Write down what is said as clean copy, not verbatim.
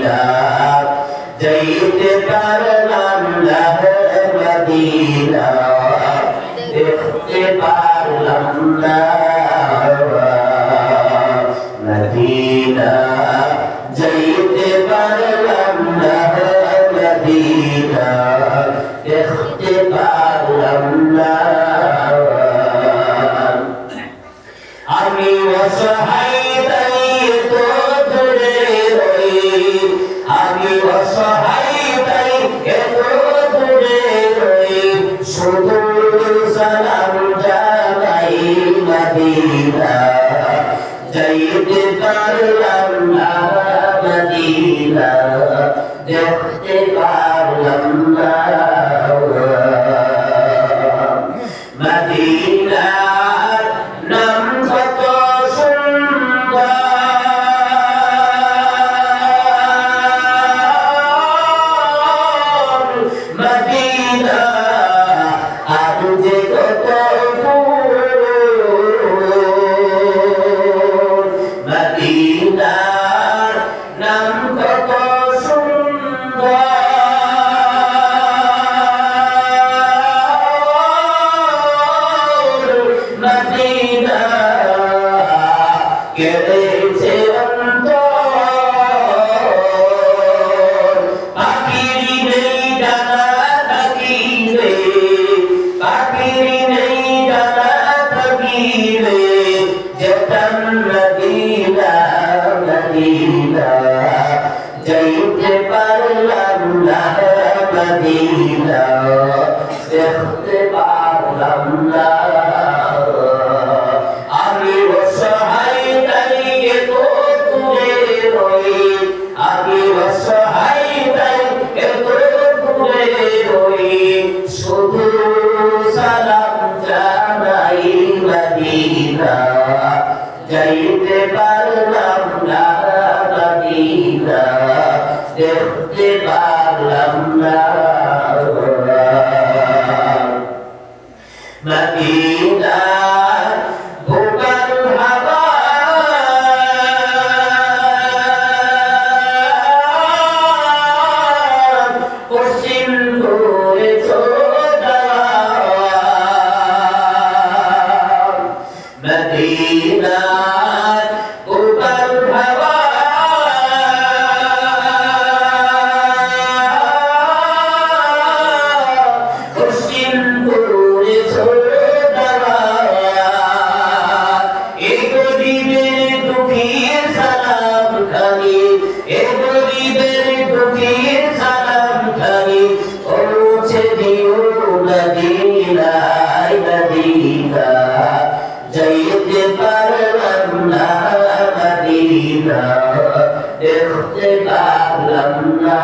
Medina যাইতে পারলাম না মদিনা দেখতে পারলাম না মদিনা যাইতে পারলাম না মদিনা দেখতে পারলাম না আমি অসহায় তাই তো দূরে রই আমি অসহায় তাই এত দূরে রই শুধু সালাম জানাই মদিনা যাইতে পারলাম না মদিনা দেখতে পারলাম না মদিনা নাম কত সুন্দর মদিনা আর যে কত মদিনার নাম কত সুন্দর মদিনা কেড়েছে অন্তর পাখির নেই ডানা থাকিবে পাখির নেই ডানা থাকিবে যেতাম মদিনা মদিনা যাইতে পারলাম না মদিনা দেখতে পারলাম না আমি অসহায় তাই এত দূরে রই আমি অসহায় তাই এত দূরে রই শুধু সালাম জানাই মদিনা যাইতে পারলাম না মদিনা দেখতে পারলাম না মদিনা ভোগাল হাওয়া পশ্চিম ঘুরে ছোটা মদিনা ভোগাল হাওয়া পশ্চিম ঘুরে ছোটা এই গরিবের দুঃখীর সালাম খানি এই গরিবের দুঃখীর সালাম খানি পৌঁছে দিও মদিনায় মদিনা যাইতে পারলাম না মদিনা দেখতে পারলাম না